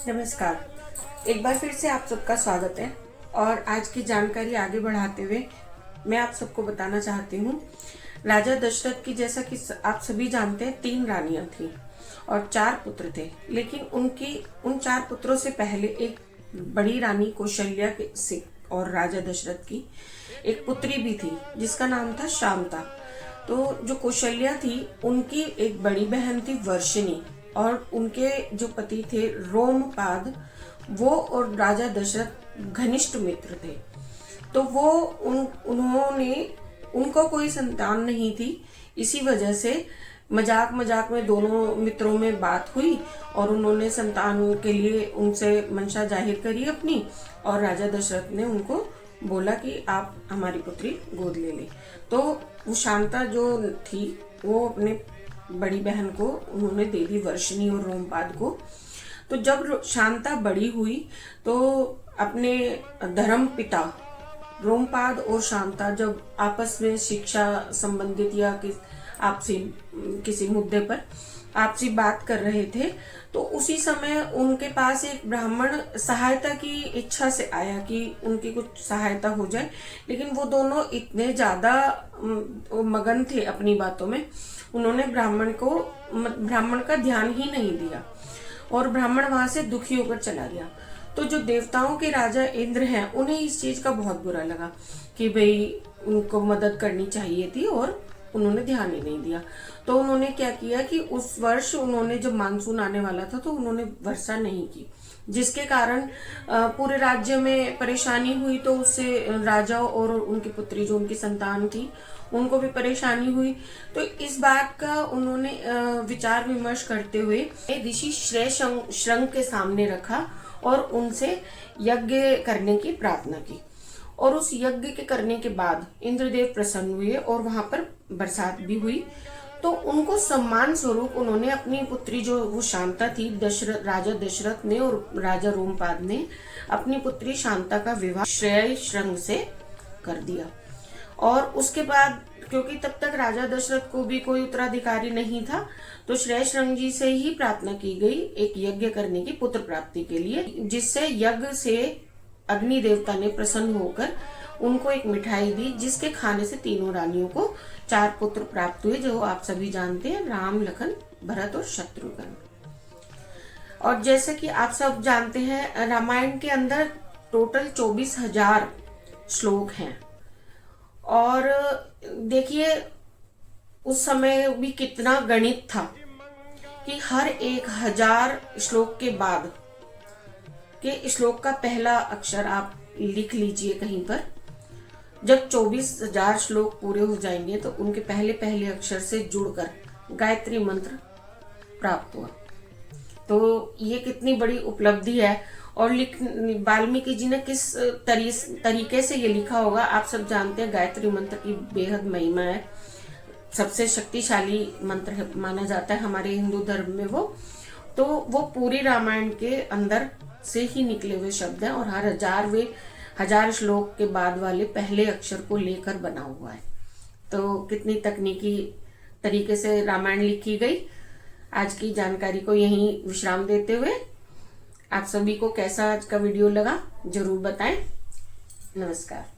नमस्कार। एक बार फिर से आप सबका स्वागत है। और आज की जानकारी आगे बढ़ाते हुए मैं आप सबको बताना चाहती हूँ, राजा दशरथ की, जैसा कि आप सभी जानते हैं, 3 रानियां थी और 4 पुत्र थे। लेकिन उन 4 पुत्रों से पहले एक बड़ी रानी कौशल्या से और राजा दशरथ की एक पुत्री भी थी जिसका नाम था शांता। तो जो कौशल्या थी, उनकी एक बड़ी बहन थी वर्षिणी, और उनके जो पति थे रोमपाद, वो और राजा दशरथ घनिष्ठ मित्र थे। तो वो उन्होंने उनको कोई संतान नहीं थी। इसी वजह से मजाक मजाक में दोनों मित्रों में बात हुई और उन्होंने संतान के लिए उनसे मंशा जाहिर करी अपनी, और राजा दशरथ ने उनको बोला कि आप हमारी पुत्री गोद ले ले। तो वो शांता जो थी, वो अपने बड़ी बहन को उन्होंने दे दी, वर्षिणी और रोमपाद को। तो जब शांता बड़ी हुई तो अपने धर्म पिता रोमपाद और शांता जब आपस में शिक्षा संबंधित या आपसी किसी मुद्दे पर आपसी बात कर रहे थे, तो उसी समय उनके पास एक ब्राह्मण सहायता की इच्छा से आया कि उनकी कुछ सहायता हो जाए। लेकिन वो दोनों इतने ज्यादा मगन थे अपनी बातों में, उन्होंने ब्राह्मण का ध्यान ही नहीं दिया और ब्राह्मण वहां से दुखी होकर चला गया। तो जो देवताओं के राजा इंद्र हैं, उन्हें इस चीज का बहुत बुरा लगा कि भाई उनको मदद करनी चाहिए थी और उन्होंने ध्यान ही नहीं दिया। तो उन्होंने क्या किया कि उस वर्ष उन्होंने, जब मानसून आने वाला था, तो उन्होंने वर्षा नहीं की, जिसके कारण पूरे राज्य में परेशानी हुई। तो उससे राजा और उनकी पुत्री, जो उनकी संतान थी, उनको भी परेशानी हुई। तो इस बात का उन्होंने विचार विमर्श करते हुए ऋषि श्रेय श्रंग के सामने रखा और उनसे यज्ञ करने की प्रार्थना की। और उस यज्ञ के करने के बाद इंद्रदेव प्रसन्न हुए और वहां पर बरसात भी हुई। तो उनको सम्मान स्वरूप उन्होंने अपनी पुत्री, जो वो शांता थी, राजा दशरथ ने और राजा रोमपाद ने अपनी पुत्री शांता का विवाह श्रेय श्रंग से कर दिया। और उसके बाद, क्योंकि तब तक राजा दशरथ को भी कोई उत्तराधिकारी नहीं था, तो श्रेय श्रंग जी से ही प्रार्थना की गई एक यज्ञ करने की पुत्र प्राप्ति के लिए, जिससे यज्ञ से अग्नि देवता ने प्रसन्न होकर उनको एक मिठाई दी, जिसके खाने से तीनों रानियों को 4 पुत्र प्राप्त हुए, जो आप सभी जानते हैं, राम, लखन, भरत और शत्रुघ्न। और जैसे कि आप सब जानते हैं, रामायण के अंदर टोटल 24,000 श्लोक हैं। और देखिए उस समय भी कितना गणित था कि हर 1000 श्लोक के बाद के श्लोक का पहला अक्षर आप लिख लीजिए कहीं पर। जब 24,000 श्लोक पूरे हो जाएंगे तो उनके पहले पहले अक्षर से जुड़कर गायत्री मंत्र प्राप्त हुआ। तो ये कितनी बड़ी उपलब्धि है। और वाल्मीकि जी ने किस तरीके से ये लिखा होगा, आप सब जानते हैं। गायत्री मंत्र की बेहद महिमा है, सबसे शक्तिशाली मंत्र माना जाता है हमारे हिंदू धर्म में वो। तो वो पूरी रामायण के अंदर से ही निकले हुए शब्द हैं और हर 1000 श्लोक के बाद वाले पहले अक्षर को लेकर बना हुआ है। तो कितनी तकनीकी तरीके से रामायण लिखी गई। आज की जानकारी को यहीं विश्राम देते हुए आप सभी को कैसा आज का वीडियो लगा, जरूर बताएं। नमस्कार।